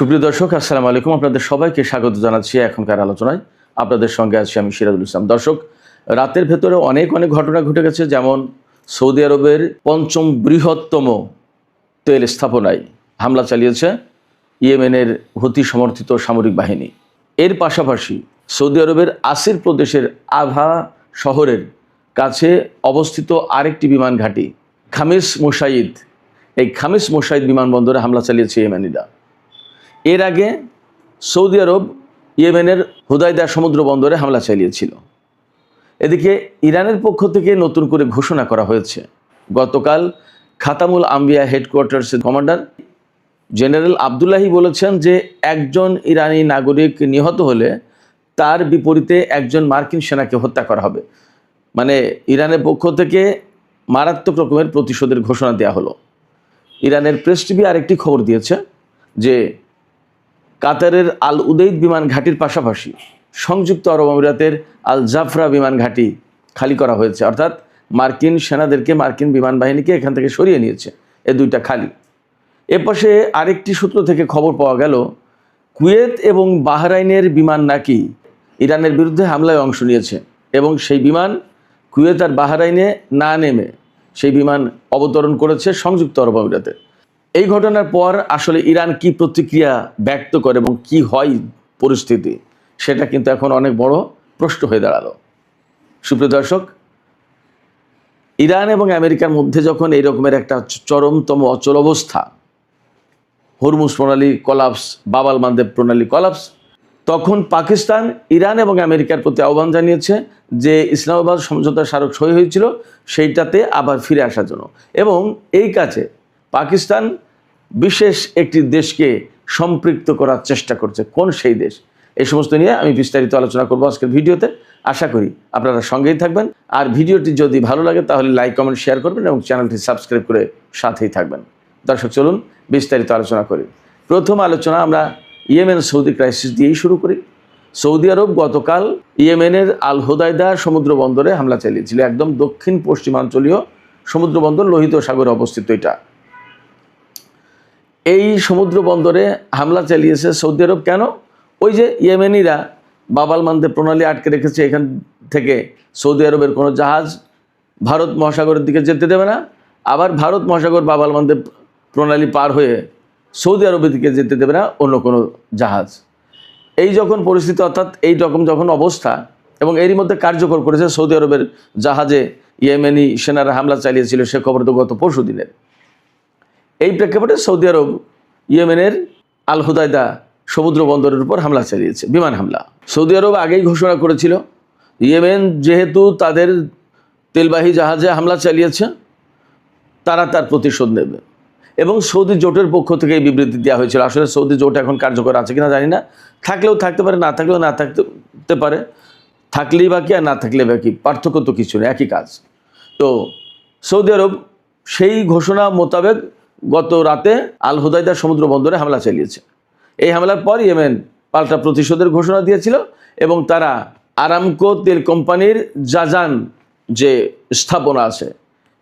সুপ্রিয় দর্শক, আসসালামু আলাইকুম। আপনাদের সবাইকে স্বাগত জানাচ্ছি এখনকার আলোচনায়। আপনাদের সঙ্গে আছি আমি সিরাজুল ইসলাম। দর্শক, রাতের ভেতরে অনেক ঘটনা ঘটে গেছে। যেমন সৌদি আরবের পঞ্চম বৃহত্তম তেল স্থাপনায় হামলা চালিয়েছে ইয়েমেনের হুতি সমর্থিত সামরিক বাহিনী। এর পাশাপাশি সৌদি আরবের আসির প্রদেশের আভা শহরের কাছে অবস্থিত আরেকটি বিমান ঘাঁটি খামিস মুশাইদ, এই খামিস মুশাইদ বিমানবন্দরে হামলা চালিয়েছে ইয়েমেনিরা। এর আগে সৌদি আরব ইয়েমেনের হুদাইদা সমুদ্র বন্দরে হামলা চালিয়েছিল। এদিকে ইরানের পক্ষ থেকে নতুন করে ঘোষণা করা হয়েছে। গতকাল খাতামুল আম্বিয়া হেডকোয়ার্টার্সের কমান্ডার জেনারেল আবদুল্লাহি বলেছেন যে একজন ইরানি নাগরিক নিহত হলে তার বিপরীতে একজন মার্কিন সেনাকে হত্যা করা হবে। মানে ইরানের পক্ষ থেকে মারাত্মক রকমের প্রতিশোধের ঘোষণা দেওয়া হলো। ইরানের প্রেস টিভি আরেকটি খবর দিয়েছে যে কাতারের আল উদেইদ বিমান ঘাঁটির পাশাপাশি সংযুক্ত আরব আমিরাতের আল জাফরা বিমান ঘাঁটি খালি করা হয়েছে। অর্থাৎ মার্কিন সেনাদেরকে, মার্কিন বিমান বাহিনীকে এখান থেকে সরিয়ে নিয়েছে। এ দুইটা খালি। এপাশে আরেকটি সূত্র থেকে খবর পাওয়া গেল কুয়েত এবং বাহরাইনের বিমান নাকি ইরানের বিরুদ্ধে হামলায় অংশ নিয়েছে এবং সেই বিমান কুয়েত আর বাহরাইনে না নেমে সেই বিমান অবতরণ করেছে সংযুক্ত আরব আমিরাতে। এই ঘটনার পর আসলে ইরান কি প্রতিক্রিয়া ব্যক্ত করে এবং কি হয় পরিস্থিতি, সেটা কিন্তু এখন অনেক বড় প্রশ্ন হয়ে দাঁড়ালো। সুপ্রিয় দর্শক, ইরান এবং আমেরিকার মধ্যে যখন এই রকমের একটা চরমতম অচল অবস্থা, হরমুজ প্রণালী কলাপস, বাব আল মানদেব প্রণালী কলাপস, তখন পাকিস্তান ইরান এবং আমেরিকার প্রতি আহ্বান জানিয়েছে যে ইসলামাবাদ সমঝোতা স্মারক সই হয়েছিল সেইটাতে আবার ফিরে আসার জন্য। এবং এই কাজে পাকিস্তান বিশেষ একটি দেশকে সম্পৃক্ত করার চেষ্টা করছে। কোন সেই দেশ, এই সমস্ত নিয়ে আমি বিস্তারিত আলোচনা করব আজকের ভিডিওতে। আশা করি আপনারা সঙ্গেই থাকবেন। আর ভিডিওটি যদি ভালো লাগে তাহলে লাইক, কমেন্ট, শেয়ার করবেন এবং চ্যানেলটি সাবস্ক্রাইব করে সাথেই থাকবেন। দর্শক, চলুন বিস্তারিত আলোচনা করি। প্রথম আলোচনা আমরা ইয়েমেন সৌদি ক্রাইসিস দিয়েই শুরু করি। সৌদি আরব গতকাল ইয়েমেনের আল হুদাইদা সমুদ্র বন্দরে হামলা চালিয়েছিল। একদম দক্ষিণ পশ্চিমাঞ্চলীয় সমুদ্র বন্দর, লোহিত সাগরে অবস্থিত এটা। এই সমুদ্র বন্দরে হামলা চালিয়েছে সৌদি আরব। কেন? ওই যে ইয়েমেনিরা বাব আল মানদেব প্রণালী আটকে রেখেছে, এখান থেকে সৌদি আরবের কোনো জাহাজ ভারত মহাসাগরের দিকে যেতে দেবে না, আবার ভারত মহাসাগর বাব আল মানদেব প্রণালী পার হয়ে সৌদি আরবের দিকে যেতে দেবে না অন্য কোনো জাহাজ। এই যখন পরিস্থিতি, অর্থাৎ এই রকম যখন অবস্থা, এবং এরই মধ্যে কার্যকর করেছে সৌদি আরবের জাহাজে ইয়েমেনি সেনারা হামলা চালিয়েছিল, সে খবর তো গত পরশু দিনের। এই প্রেক্ষাপটে সৌদি আরব ইয়েমেনের আল হুদাইদা সমুদ্র বন্দরের উপর হামলা চালিয়েছে, বিমান হামলা। সৌদি আরব আগেই ঘোষণা করেছিল ইয়েমেন যেহেতু তাদের তেলবাহী জাহাজে হামলা চালিয়েছে, তারা তার প্রতিশোধ নেবে। এবং সৌদি জোটের পক্ষ থেকে এই বিবৃতি দেওয়া হয়েছিল। আসলে সৌদি জোট এখন কার্যকর আছে কিনা জানি না, থাকলেও থাকতে পারে, না থাকলেও না থাকতে পারে। থাকলেই বাকি আর না থাকলে বাকি, পার্থক্য তো কিছু নেই, একই কাজ। তো সৌদি আরব সেই ঘোষণা মোতাবেক গত রাতে আল হুদাইদা সমুদ্র বন্দরে হামলা চালিয়েছে। এই হামলার পর ইয়েমেন পাল্টা প্রতিশোধের ঘোষণা দিয়েছিল এবং তারা আরামকো তেল কোম্পানির জাজান যে স্থাপনা আছে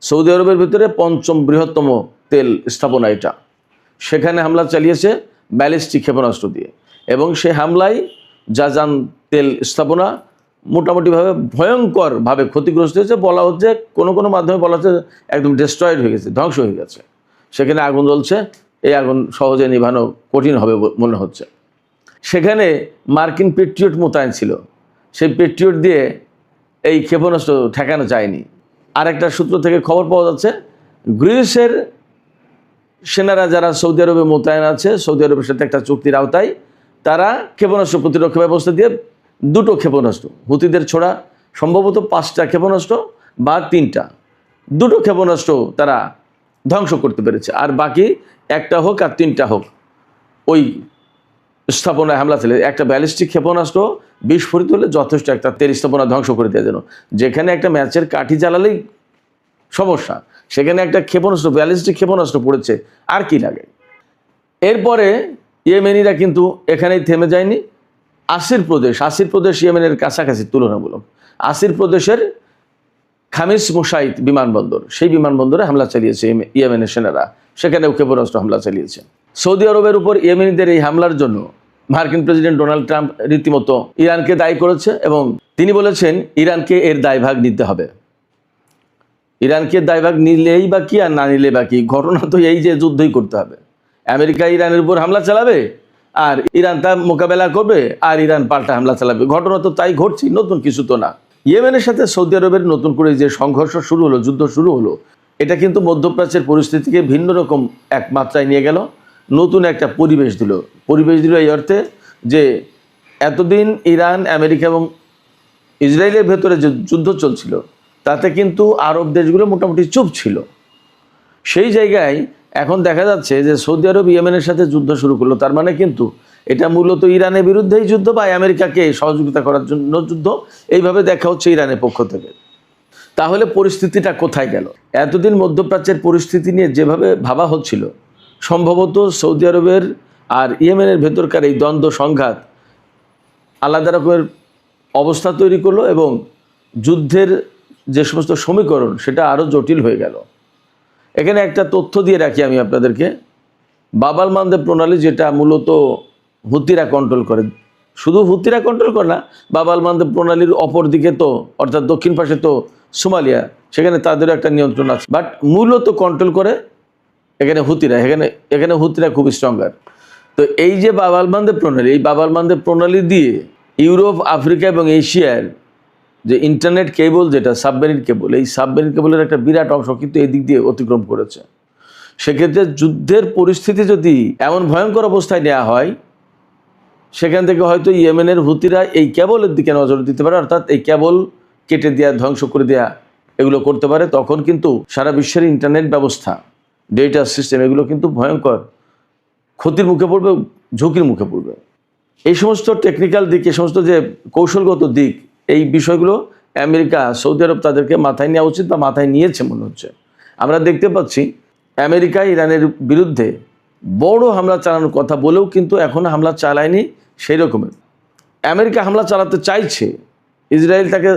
সৌদি আরবের ভিতরে পঞ্চম বৃহত্তম তেল স্থাপনা এটা, সেখানে হামলা চালিয়েছে ব্যালিস্টিক ক্ষেপণাস্ত্র দিয়ে। এবং সেই হামলায় জাজান তেল স্থাপনা মোটামুটিভাবে ভয়ঙ্করভাবে ক্ষতিগ্রস্ত হয়েছে। বলা হচ্ছে, কোনো মাধ্যমে বলা হচ্ছে একদম ডিস্ট্রয়েড হয়ে গেছে, ধ্বংস হয়ে গেছে। সেখানে আগুন জ্বলছে, এই আগুন সহজে নিভানো কঠিন হবে মনে হচ্ছে। সেখানে মার্কিন পেট্রিয়ট মোতায়েন ছিল, সেই পেট্রিয়ট দিয়ে এই ক্ষেপণাস্ত্র ঠেকানো যায়নি। আরেকটা সূত্র থেকে খবর পাওয়া যাচ্ছে গ্রিসের সেনারা যারা সৌদি আরবে মোতায়েন আছে, সৌদি আরবের সাথে একটা চুক্তির আওতায়, তারা ক্ষেপণাস্ত্র প্রতিরক্ষা ব্যবস্থা দিয়ে দুটো ক্ষেপণাস্ত্র, হুতিদের ছোড়া সম্ভবত 5টা ক্ষেপণাস্ত্র বা 3টা, দুটো ক্ষেপণাস্ত্র তারা ধ্বংস করতে পেরেছে। আর বাকি একটা হোক আর 3টা হোক, ওই স্থাপনায় হামলা ছিল। একটা ব্যালিস্টিক ক্ষেপণাস্ত্র বিস্ফোরিত হলে যথেষ্ট একটা তেল স্থাপনা ধ্বংস করে দেওয়া যেন। যেখানে একটা ম্যাচের কাঠি জ্বালালেই সমস্যা, সেখানে একটা ক্ষেপণাস্ত্র, ব্যালিস্টিক ক্ষেপণাস্ত্র পড়েছে, আর কি লাগে। এরপরে ইয়েমেনিরা কিন্তু এখানেই থেমে যায়নি। আসির প্রদেশ ইয়েমেনের কাছাকাছি তুলনামূলক। আসির প্রদেশের খামিস মুশাইদ বিমানবন্দর, সেই বিমানবন্দরে হামলা চালিয়েছে ইয়েমেনের সেনারা, সেখানেও ক্ষেপণাস্ত্র হামলা চালিয়েছে। সৌদি আরবের উপর ইয়েমেনিদের এই হামলার জন্য মার্কিন প্রেসিডেন্ট ডোনাল্ড ট্রাম্প রীতিমতো ইরানকে দায়ী করেছে এবং তিনি বলেছেন ইরানকে এর দায়ভাগ নিতে হবে। ইরানকে দায়ভাগ নিলেই বা কি আর না নিলে বা কি, ঘটনা তো এই যে যুদ্ধই করতে হবে। আমেরিকা ইরানের উপর হামলা চালাবে আর ইরান তা মোকাবেলা করবে আর ইরান পাল্টা হামলা চালাবে, ঘটনা তো তাই ঘটছে, নতুন কিছু তো না। ইয়েমেনের সাথে সৌদি আরবের নতুন করে যে সংঘর্ষ শুরু হলো, যুদ্ধ শুরু হলো, এটা কিন্তু মধ্যপ্রাচ্যের পরিস্থিতিকে ভিন্ন রকম এক মাত্রায় নিয়ে গেল, নতুন একটা পরিবেশ দিল এই অর্থে যে এতদিন ইরান, আমেরিকা এবং ইসরায়েলের ভেতরে যে যুদ্ধ চলছিল তাতে কিন্তু আরব দেশগুলো মোটামুটি চুপ ছিল। সেই জায়গায় এখন দেখা যাচ্ছে যে সৌদি আরব ইয়েমেনের সাথে যুদ্ধ শুরু করলো, তার মানে কিন্তু এটা মূলত ইরানের বিরুদ্ধেই যুদ্ধ বা আমেরিকাকে সহযোগিতা করার জন্য যুদ্ধ, এইভাবে দেখা হচ্ছে ইরানের পক্ষ থেকে। তাহলে পরিস্থিতিটা কোথায় গেল? এতদিন মধ্যপ্রাচ্যের পরিস্থিতি নিয়ে যেভাবে ভাবা হচ্ছিল, সম্ভবত সৌদি আরবের আর ইয়েমেনের ভেতরকার এই দ্বন্দ্ব সংঘাত আলাদা রকমের অবস্থা তৈরি করলো এবং যুদ্ধের যে সমস্ত সমীকরণ সেটা আরও জটিল হয়ে গেল। এখানে একটা তথ্য দিয়ে রাখি আমি আপনাদেরকে। বাব আল মানদেব প্রণালী, যেটা মূলত হুতিরা কন্ট্রোল করে, শুধু হুতিরা কন্ট্রোল করে না, বাব আল মানদেব প্রণালীর অপর দিকে তো অর্থাৎ দক্ষিণ পাশে তো সোমালিয়া, সেখানে তাদেরও একটা নিয়ন্ত্রণ আছে, বাট মূলত কন্ট্রোল করে এখানে হুতিরা। এখানে হুতিরা খুব স্ট্রঙ্গার। তো এই যে বাব আল মানদেব প্রণালী, এই বাব আল মানদেব প্রণালী দিয়ে ইউরোপ, আফ্রিকা এবং এশিয়ার যে ইন্টারনেট কেবল, যেটা সাবমেরিন কেবল, এই সাবমেরিন কেবলের একটা বিরাট অংশ কিন্তু এই দিক দিয়ে অতিক্রম করেছে। সেক্ষেত্রে যুদ্ধের পরিস্থিতি যদি এমন ভয়ঙ্কর অবস্থায় নেওয়া হয়, সেখান থেকে হয়তো ইয়েমেনের হুতিরা এই কেবলের দিকে নজর দিতে পারে, অর্থাৎ এই কেবল কেটে দেওয়া, ধ্বংস করে দেওয়া, এগুলো করতে পারে। তখন কিন্তু সারা বিশ্বের ইন্টারনেট ব্যবস্থা, ডেটা সিস্টেম, এগুলো কিন্তু ভয়ঙ্কর ক্ষতির মুখে পড়বে, ঝুঁকির মুখে পড়বে। এই সমস্ত টেকনিক্যাল দিক, এই সমস্ত যে কৌশলগত দিক, এই বিষয়গুলো আমেরিকা, সৌদি আরব তাদেরকে মাথায় নেওয়া উচিত বা মাথায় নিয়েছে মনে হচ্ছে। আমরা দেখতে পাচ্ছি আমেরিকা ইরানের বিরুদ্ধে বড় হামলা চালানোর কথা বলেও কিন্তু এখনও হামলা চালায়নি সেই রকমের। আমেরিকা হামলা চালাতে চাইছে, ইসরায়েল তাকে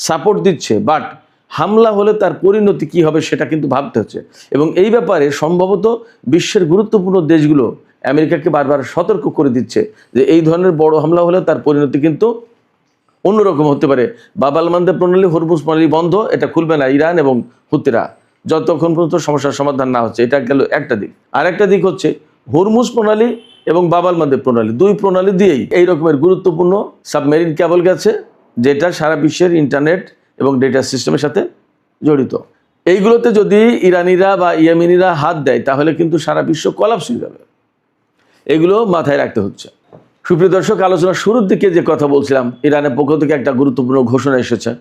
সাপোর্ট দিচ্ছে, বাট হামলা হলে তার পরিণতি কী হবে সেটা কিন্তু ভাবতে হচ্ছে। এবং এই ব্যাপারে সম্ভবত বিশ্বের গুরুত্বপূর্ণ দেশগুলো আমেরিকাকে বারবার সতর্ক করে দিচ্ছে যে এই ধরনের বড় হামলা হলে তার পরিণতি কিন্তু অন্যরকম হতে পারে। বাব আল মানদেব প্রণালী, হরমুজ প্রণালী বন্ধ, এটা খুলবে না ইরান এবং হুতিরা যতক্ষণ পর্যন্ত সমস্যার সমাধান না হচ্ছে। এটা গেল একটা দিক। আর একটা দিক হচ্ছে হরমুজ প্রণালী এবং বাব আল মানদেব প্রণালী, দুই প্রণালী দিয়েই এই রকমের গুরুত্বপূর্ণ সাবমেরিন কেবল গেছে, যেটা সারা বিশ্বের ইন্টারনেট এবং ডেটা সিস্টেমের সাথে জড়িত। এইগুলোতে যদি ইরানিরা বা ইয়েমেনিরা হাত দেয় তাহলে কিন্তু সারা বিশ্ব কলাপস হয়ে যাবে। এগুলো মাথায় রাখতে হচ্ছে। সুপ্রিয় দর্শক, আলোচনার শুরুর দিকে যে কথা বলছিলাম, ইরানের পক্ষ থেকে একটা গুরুত্বপূর্ণ ঘোষণা এসেছে।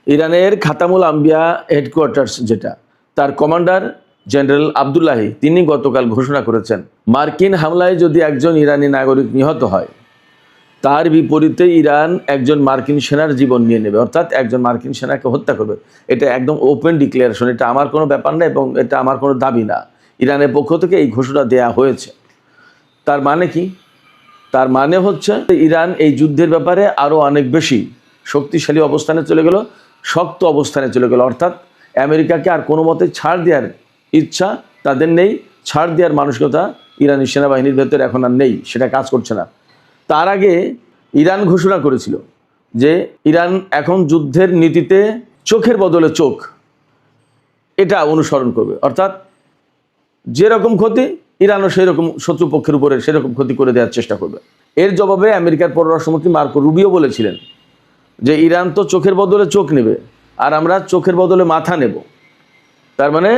ইরানের খাতামুল আম্বিয়া হেডকোয়ার্টার্স, যেটা তার কমান্ডার জেনারেল আবদুল্লাহি, তিনি গতকাল ঘোষণা করেছেন মার্কিন হামলায় যদি একজন ইরানি নাগরিক নিহত হয়, তার বিপরীতে ইরান একজন মার্কিন সেনার জীবন নিয়ে নেবে, অর্থাৎ একজন মার্কিন সেনাকে হত্যা করবে। এটা একদম ওপেন ডিক্লারেশন, এটা আমার কোনো ব্যাপার না এবং এটা আমার কোনো দাবি না। ইরানের পক্ষ থেকে এই ঘোষণা দেয়া হয়েছে। তার মানে কি? তার মানে হচ্ছে ইরান এই যুদ্ধের ব্যাপারে আরও অনেক বেশি শক্তিশালী অবস্থানে চলে গেল, শক্ত অবস্থানে চলে গেল। অর্থাৎ আমেরিকাকে আর কোনো মতে ছাড় দেওয়ার ইচ্ছা তাদের নেই, ছাড় দেওয়ার মানসিকতা ইরানি সেনাবাহিনীর ভেতরে এখন আর নেই, সেটা কাজ করছে না। তার আগে ইরান ঘোষণা করেছিল যে ইরান এখন যুদ্ধের নীতিতে চোখের বদলে চোখ এটা অনুসরণ করবে, অর্থাৎ যেরকম ক্ষতি ইরানও সেই রকম শত্রুপক্ষের উপরে সেরকম ক্ষতি করে দেওয়ার চেষ্টা করবে। এর জবাবে আমেরিকার পররাষ্ট্রমন্ত্রী মার্কো রুবিও বলেছিলেন যে ইরান তো চোখের বদলে চোখ নেবে আর আমরা চোখের বদলে মাথা নেব। তার মানে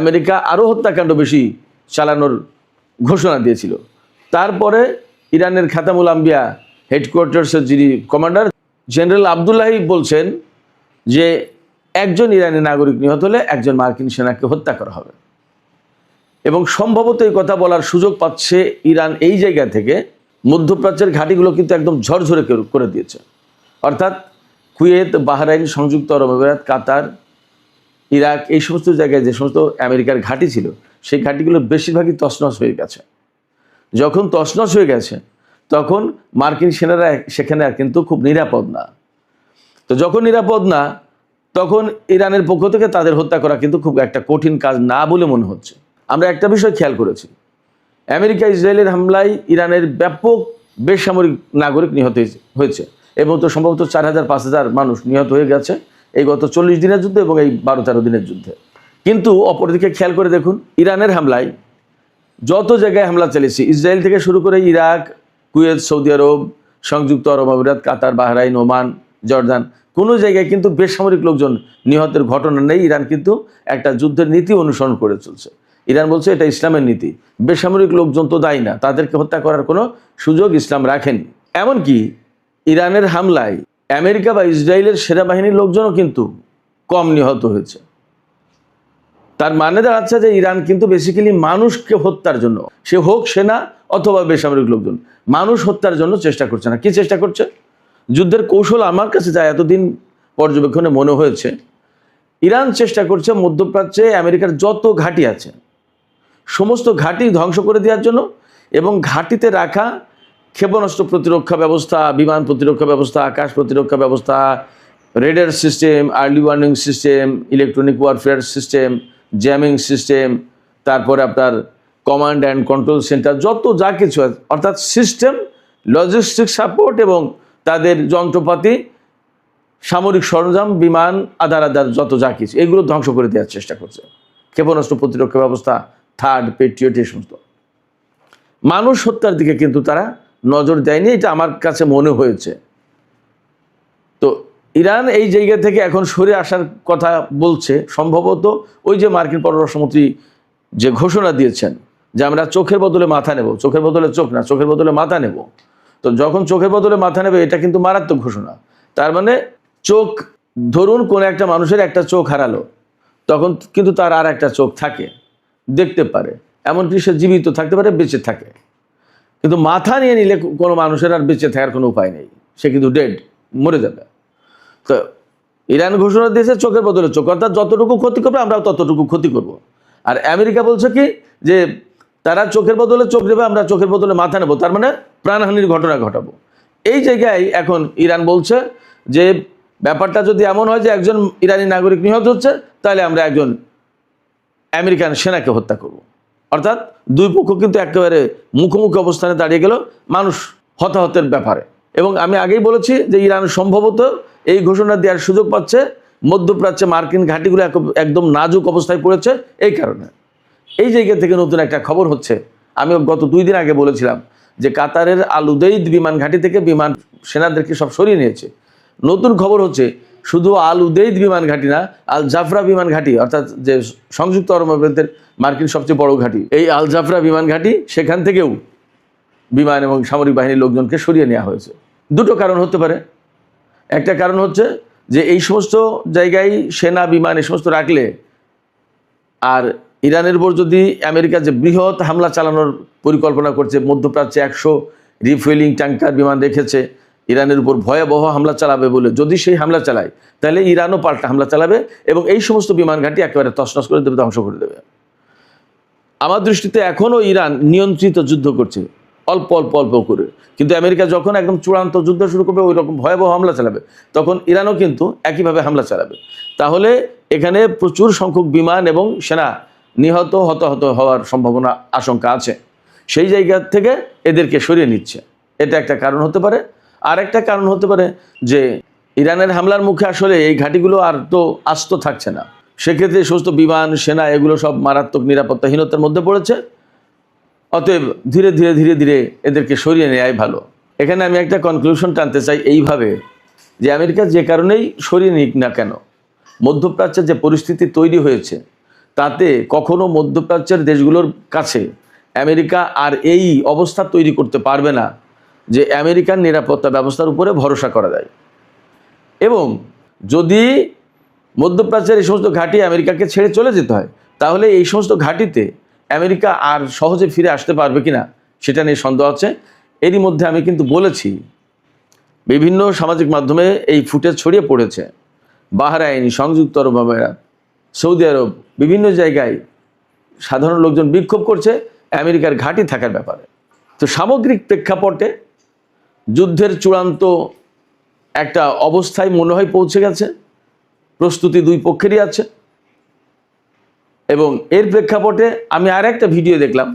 আমেরিকা আরও হত্যাকাণ্ড বেশি চালানোর ঘোষণা দিয়েছিল। তারপরে ইরানের খাতামুল আম্বিয়া হেডকোয়ার্টার্সের যিনি কমান্ডার জেনারেল আবদুল্লাহি বলছেন যে একজন ইরানি নাগরিক নিহত হলে একজন মার্কিন সেনাকে হত্যা করা হবে। এবং সম্ভবত এই কথা বলার সুযোগ পাচ্ছে ইরান এই জায়গা থেকে মধ্যপ্রাচ্যের ঘাঁটিগুলো কিন্তু একদম ঝরঝরে করে দিয়েছে। অর্থাৎ কুয়েত, বাহরাইন, সংযুক্ত আরব আমিরাত, কাতার, ইরাক, এই সমস্ত জায়গায় যে সমস্ত আমেরিকার ঘাঁটি ছিল সেই ঘাঁটিগুলো বেশিরভাগই তছনছ হয়ে গেছে। যখন তছনছ হয়ে গেছে তখন মার্কিন সেনারা সেখানে আর কিন্তু খুব নিরাপদ না। তো যখন নিরাপদ না, তখন ইরানের পক্ষ থেকে তাদের হত্যা করা কিন্তু খুব একটা কঠিন কাজ না বলে মনে হচ্ছে। আমরা একটা বিষয় খেয়াল করেছি, আমেরিকা ইসরায়েলের হামলায় ইরানের ব্যাপক বেসামরিক নাগরিক নিহত হয়েছে এবং তো সম্ভবত 4,000-5,000 মানুষ নিহত হয়ে গেছে এই গত 40 দিনের যুদ্ধে এবং এই 12-13 দিনের যুদ্ধে। কিন্তু অপরদিকে খেয়াল করে দেখুন, ইরানের হামলায় যত জায়গায় হামলা চালিয়েছে, ইসরায়েল থেকে শুরু করে ইরাক, কুয়েত, সৌদি আরব, সংযুক্ত আরব আমিরাত, কাতার, বাহরাইন, ওমান, জর্দান, কোনো জায়গায় কিন্তু বেসামরিক লোকজন নিহতের ঘটনা নেই। ইরান কিন্তু একটা যুদ্ধের নীতি অনুসরণ করে চলছে। ইরান বলছে এটা ইসলামের নীতি, বেসামরিক লোকজন তো দায়ী না, তাদেরকে হত্যা করার কোনো সুযোগ ইসলাম রাখেনি। এমনকি ইরানের হামলায় আমেরিকা বা ইসরায়েলের সেনাবাহিনীর লোকজনও কিন্তু কম নিহত হয়েছে। তার মানে দাঁড়াচ্ছে যে ইরান কিন্তু বেসিক্যালি মানুষকে হত্যার জন্য, সে হোক সেনা অথবা বেসামরিক লোকজন, মানুষ হত্যার জন্য চেষ্টা করছে না। কি চেষ্টা করছে? যুদ্ধের কৌশল আমার কাছে যা এতদিন পর্যবেক্ষণে মনে হয়েছে, ইরান চেষ্টা করছে মধ্যপ্রাচ্যে আমেরিকার যত ঘাঁটি আছে সমস্ত ঘাঁটি ধ্বংস করে দেওয়ার জন্য এবং ঘাঁটিতে রাখা ক্ষেপণাস্ত্র প্রতিরক্ষা ব্যবস্থা, বিমান প্রতিরক্ষা ব্যবস্থা, আকাশ প্রতিরক্ষা ব্যবস্থা, radar system, early warning system, electronic warfare system, jamming system, তারপরে আপনার কমান্ড অ্যান্ড কন্ট্রোল সেন্টার, যত যা কিছু আছে, অর্থাৎ সিস্টেম, লজিস্টিক সাপোর্ট এবং তাদের যন্ত্রপাতি, সামরিক সরঞ্জাম, বিমান, আধার যত যা কিছু, এগুলো ধ্বংস করে দেওয়ার চেষ্টা করছে। ক্ষেপণাস্ত্র প্রতিরক্ষা ব্যবস্থা, থার্ড, পেট্রিয়ট, এই সমস্ত। মানুষ হত্যার দিকে কিন্তু তারা নজর দেয়নি, এটা আমার কাছে মনে হয়েছে। তো ইরান এই জায়গা থেকে এখন সরে আসার কথা বলছে, সম্ভবত ওই যে মার্কিন পররাষ্ট্রমন্ত্রী যে ঘোষণা দিয়েছেন যে আমরা চোখের বদলে মাথা নেব, চোখের বদলে চোখ না, চোখের বদলে মাথা নেব। তো যখন চোখের বদলে মাথা নেবে, এটা কিন্তু মারাত্মক ঘোষণা। তার মানে চোখ, ধরুন কোনো একটা মানুষের একটা চোখ হারালো, তখন কিন্তু তার আর একটা চোখ থাকে, দেখতে পারে, এমনকি সে জীবিত থাকতে পারে, বেঁচে থাকে। কিন্তু মাথা নিয়ে নিলে কোনো মানুষের আর বেঁচে থাকার কোনো উপায় নেই, সে কিন্তু ডেড, মরে যাবে। তো ইরান ঘোষণা দিয়েছে চোখের বদলে চোখ, অর্থাৎ যতটুকু ক্ষতি করবে আমরাও ততটুকু ক্ষতি করব। আর আমেরিকা বলছে কি যে তারা চোখের বদলে চোখ নেবে, আমরা চোখের বদলে মাথা নেব, তার মানে প্রাণহানির ঘটনা ঘটাবো। এই জায়গায় এখন ইরান বলছে যে ব্যাপারটা যদি এমন হয় যে একজন ইরানি নাগরিক নিহত হচ্ছে, তাহলে আমরা একজন আমেরিকান সেনাকে হত্যা করব। অর্থাৎ দুই পক্ষ কিন্তু একেবারে মুখোমুখি অবস্থানে দাঁড়িয়ে গেল মানুষ হতাহতের ব্যাপারে। এবং আমি আগেই বলেছি যে ইরান সম্ভবত এই ঘোষণা দেওয়ার সুযোগ পাচ্ছে, মধ্যপ্রাচ্যে মার্কিন ঘাঁটিগুলো একদম নাজুক অবস্থায় পড়েছে। এই কারণে এই জায়গা থেকে নতুন একটা খবর হচ্ছে, আমি গত 2 দিন আগে বলেছিলাম যে কাতারের আল উদেইদ বিমান ঘাঁটি থেকে বিমান সেনাদেরকে সব সরিয়ে নিয়েছে। নতুন খবর হচ্ছে শুধু আল উদেইদ বিমান ঘাঁটি না, আল জাফরা বিমান ঘাঁটি, অর্থাৎ যে সংযুক্ত আরব আমিরাতের মার্কিন সবচেয়ে বড় ঘাঁটি, এই আল জাফরা বিমান ঘাঁটি, সেখান থেকেও বিমান এবং সামরিক বাহিনীর লোকজনকে সরিয়ে নেওয়া হয়েছে। দুটো কারণ হতে পারে। একটা কারণ হচ্ছে যে এই সমস্ত জায়গায় সেনা, বিমান, এই সমস্ত রাখলে, আর ইরানের উপর যদি আমেরিকা যে বৃহৎ হামলা চালানোর পরিকল্পনা করছে, মধ্যপ্রাচ্যে 100 রিফুয়েলিং ট্যাঙ্কার বিমান রেখেছে ইরানের উপর ভয়াবহ হামলা চালাবে বলে, যদি সেই হামলা চালায় তাহলে ইরানও পাল্টা হামলা চালাবে এবং এই সমস্ত বিমান ঘাঁটি একেবারে তছনছ করে দেবে, ধ্বংস করে দেবে। আমার দৃষ্টিতে এখনও ইরান নিয়ন্ত্রিত যুদ্ধ করছে, অল্প অল্প অল্প করে। কিন্তু আমেরিকা যখন একদম চূড়ান্ত যুদ্ধ শুরু করবে, ওই রকম ভয়াবহ হামলা চালাবে, তখন ইরানও কিন্তু একইভাবে হামলা চালাবে। তাহলে এখানে প্রচুর সংখ্যক বিমান এবং সেনা নিহত, হতাহত হওয়ার সম্ভাবনা, আশঙ্কা আছে। সেই জায়গা থেকে এদেরকে সরিয়ে নিচ্ছে, এটা একটা কারণ হতে পারে। আর একটা কারণ হতে পারে যে ইরানের হামলার মুখে আসলে এই ঘাঁটিগুলো আর তো আস্ত থাকছে না, সেক্ষেত্রে সমস্ত বিমান, সেনা, এগুলো সব মারাত্মক নিরাপত্তাহীনতার মধ্যে পড়েছে। অতএব ধীরে ধীরে ধীরে ধীরে এদেরকে সরিয়ে নেওয়াই ভালো। এখানে আমি একটা কনক্লুশন টানতে চাই এইভাবে, যে আমেরিকা যে কারণেই সরিয়ে নিক না কেন, মধ্যপ্রাচ্যে যে পরিস্থিতি তৈরি হয়েছে, তাতে কখনো মধ্যপ্রাচ্যের দেশগুলোর কাছে আমেরিকা আর এই অবস্থা তৈরি করতে পারবে না যে আমেরিকার নিরাপত্তা ব্যবস্থার উপরে ভরসা করা যায়। এবং যদি মধ্যপ্রাচ্যের এই সমস্ত ঘাঁটি আমেরিকাকে ছেড়ে চলে যেতে হয়, তাহলে এই সমস্ত ঘাঁটিতে আমেরিকা আর সহজে ফিরে আসতে পারবে কিনা সেটা নিয়ে সন্দেহ আছে। এরই মধ্যে আমি কিন্তু বলেছি, বিভিন্ন সামাজিক মাধ্যমে এই ফুটেজ ছড়িয়ে পড়েছে, বাহরাইন, সংযুক্ত আরব আমিরাত, সৌদি আরব, বিভিন্ন জায়গায় সাধারণ লোকজন বিক্ষোভ করছে আমেরিকার ঘাঁটি থাকার ব্যাপারে। তো সামগ্রিক প্রেক্ষাপটে যুদ্ধের চূড়ান্ত একটা অবস্থায় মনে হয় পৌঁছে গেছে, প্রস্তুতি দুই পক্ষেরই আছে। এবং এর প্রেক্ষাপটে আমি আর একটা ভিডিও দেখলাম,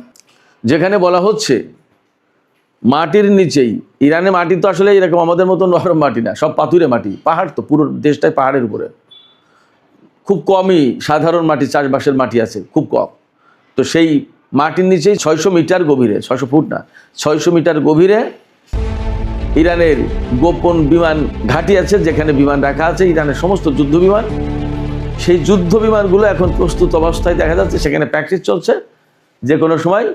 যেখানে বলা হচ্ছে মাটির নিচেই, ইরানে মাটি তো আসলে এরকম আমাদের মতো নরম মাটি না, সব পাথুরে মাটি, পাহাড় তো পুরো দেশটাই পাহাড়ের উপরে, খুব কমই সাধারণ মাটি, চাষবাসের মাটি আছে খুব কম। তো সেই মাটির নিচেই 600 মিটার গভীরে, 600 ফুট না, 600 মিটার গভীরে ইরানের গোপন বিমান ঘাঁটি আছে, যেখানে বিমান রাখা আছে ইরানের সমস্ত যুদ্ধ বিমান। সেই যুদ্ধ বিমানগুলো এখন প্রস্তুত অবস্থায় দেখা যাচ্ছে, সেখানে প্র্যাকটিস চলছে। যে কোনো সময়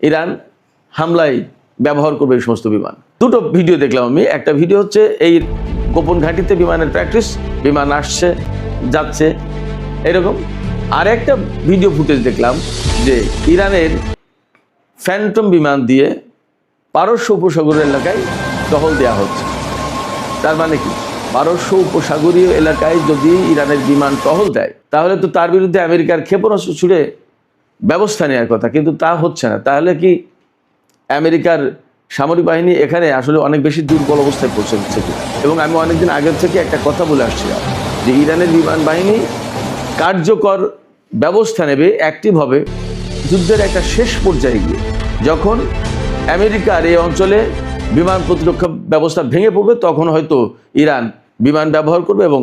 ইরান হামলায় ব্যবহার করবে এই সমস্ত বিমান। দুটো ভিডিও দেখলাম আমি। একটা ভিডিও হচ্ছে এই গোপন ঘাঁটিতে বিমানের প্র্যাকটিস, বিমান আসছে যাচ্ছে এরকম। আর একটা ভিডিও ফুটেজ দেখলাম যে ইরানের ফ্যান্টম বিমান দিয়ে পারস্য উপসাগরের এলাকায় টহল দেওয়া হচ্ছে। তার মানে কি, পারস্য উপসাগরীয় এলাকায় যদি ইরানের বিমান টহল দেয় তাহলে তো তার বিরুদ্ধে আমেরিকার ক্ষেপণাস্ত্র ছুড়ে ব্যবস্থা নেওয়ার কথা, কিন্তু তা হচ্ছে না। তাহলে কি আমেরিকার সামরিক বাহিনী এখানে আসলে অনেক বেশি দুর্বল অবস্থায় পৌঁছে দিচ্ছে। এবং আমি অনেকদিন আগের থেকে একটা কথা বলে আসছিলাম যে ইরানের বিমান বাহিনী কার্যকর ব্যবস্থা নেবে অ্যাক্টিভ হবে যুদ্ধের একটা শেষ পর্যায়ে গিয়ে, যখন আমেরিকার এই অঞ্চলে বিমান প্রতিরক্ষা ব্যবস্থা ভেঙে পড়বে, তখন হয়তো ইরান বিমান ব্যবহার করবে এবং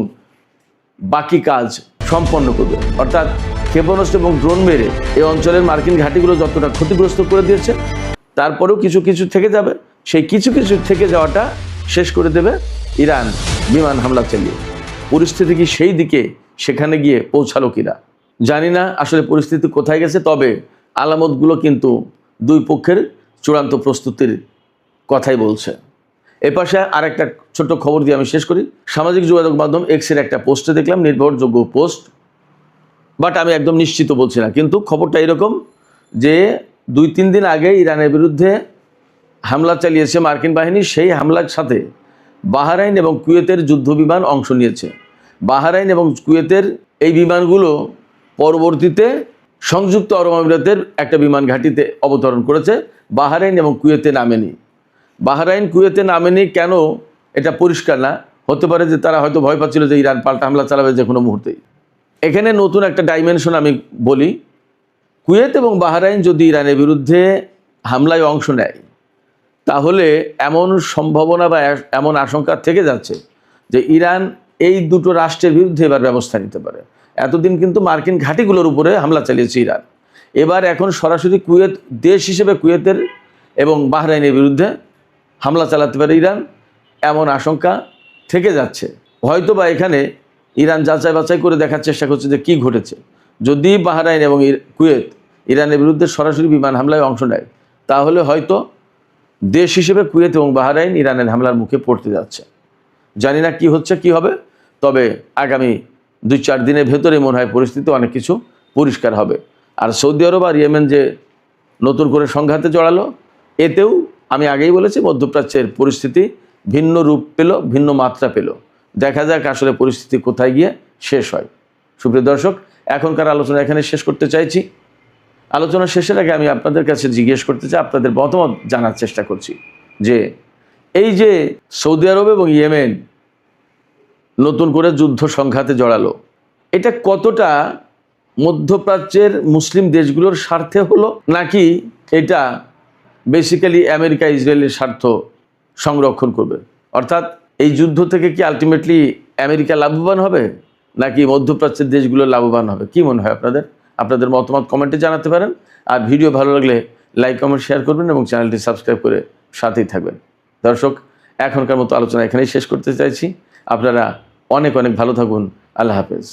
বাকি কাজ সম্পন্ন করবে। অর্থাৎ ক্ষেপণাস্ত্র এবং ড্রোন মেরে এই অঞ্চলের মার্কিন ঘাঁটিগুলো যতটা ক্ষতিগ্রস্ত করে দিয়েছে, তারপরেও কিছু কিছু থেকে যাবে। সেই কিছু কিছু থেকে যাওয়াটা শেষ করে দেবে ইরান বিমান হামলা চালিয়ে। পরিস্থিতি কি সেই দিকে সেখানে গিয়ে পৌঁছালো কিনা জানি না, আসলে পরিস্থিতি কোথায় গেছে। তবে আলামতগুলো কিন্তু দুই পক্ষের চূড়ান্ত প্রস্তুতির কথাই বলছে। এপাশে আর একটা ছোট্ট খবর দিয়ে আমি শেষ করি। সামাজিক যোগাযোগ মাধ্যম এক্সের একটা পোস্টে দেখলাম, নির্ভরযোগ্য পোস্ট, বাট আমি একদম নিশ্চিত বলছি না, কিন্তু খবরটা এরকম যে 2-3 দিন আগে ইরানের বিরুদ্ধে হামলা চালিয়েছে মার্কিন বাহিনী। সেই হামলার সাথে বাহরাইন এবং কুয়েতের যুদ্ধ বিমান অংশ নিয়েছে। বাহরাইন এবং কুয়েতের এই বিমানগুলো পরবর্তীতে সংযুক্ত আরব আমিরাতের একটা বিমান ঘাঁটিতে অবতরণ করেছে, বাহরাইন এবং কুয়েতে নামেনি। বাহরাইন কুয়েতে নামেনি কেন এটা পরিষ্কার না। হতে পারে যে তারা হয়তো ভয় পাচ্ছিল যে ইরান পাল্টা হামলা চালাবে যে কোনো মুহূর্তেই। এখানে নতুন একটা ডাইমেনশন আমি বলি, কুয়েত এবং বাহরাইন যদি ইরানের বিরুদ্ধে হামলায় অংশ নেয় তাহলে এমন সম্ভাবনা বা এমন আশঙ্কা থেকে যাচ্ছে যে ইরান এই দুটো রাষ্ট্রের বিরুদ্ধে এবার ব্যবস্থা নিতে পারে। এতদিন কিন্তু মার্কিন ঘাঁটিগুলোর উপরে হামলা চালিয়েছে ইরান, এবার এখন সরাসরি কুয়েত দেশ হিসেবে কুয়েতের এবং বাহরাইনের বিরুদ্ধে হামলা চালাতে পারে ইরান, এমন আশঙ্কা থেকে যাচ্ছে। হয়তো বা এখানে ইরান যাচাই বাছাই করে দেখার চেষ্টা করছে যে কী ঘটেছে। যদি বাহরাইন এবং কুয়েত ইরানের বিরুদ্ধে সরাসরি বিমান হামলায় অংশ নেয় তাহলে হয়তো দেশ হিসেবে কুয়েত এবং বাহরাইন ইরানের হামলার মুখে পড়তে যাচ্ছে। জানি না কি হচ্ছে কি হবে, তবে আগামী 2-4 দিনের ভেতরে মনে হয় পরিস্থিতি অনেক কিছু পরিষ্কার হবে। আর সৌদি আরব আর ইয়েমেন যে নতুন করে সংঘাতে জড়ালো, এতেও আমি আগেই বলেছি মধ্যপ্রাচ্যের পরিস্থিতি ভিন্ন রূপ পেল, ভিন্ন মাত্রা পেল। দেখা যাক আসলে পরিস্থিতি কোথায় গিয়ে শেষ হয়। সুপ্রিয় দর্শক, এখনকার আলোচনা এখানে শেষ করতে চাইছি। আলোচনা শেষের আগে আমি আপনাদের কাছে জিজ্ঞেস করতে চাই, আপনাদের মতামত জানার চেষ্টা করছি যে এই যে সৌদি আরব এবং ইয়েমেন নতুন করে যুদ্ধ সংঘাতে জড়ালো, এটা কতটা মধ্যপ্রাচ্যের মুসলিম দেশগুলোর স্বার্থে হলো, নাকি এটা বেসিক্যালি আমেরিকা ইসরায়েলের স্বার্থ সংরক্ষণ করবে? অর্থাৎ এই যুদ্ধ থেকে কি আলটিমেটলি আমেরিকা লাভবান হবে নাকি মধ্যপ্রাচ্যের দেশগুলো লাভবান হবে? কি মনে হয় আপনাদের? আপনাদের মতামত কমেন্টে জানাতে পারেন। আর ভিডিও ভালো লাগলে লাইক কমেন্ট শেয়ার করবেন এবং চ্যানেলটি সাবস্ক্রাইব করে সাথেই থাকবেন। দর্শক, এখনকার মতো আলোচনা এখানেই শেষ করতে চাইছি। আপনারা অনেক অনেক ভালো থাকুন। আল্লাহ হাফেজ।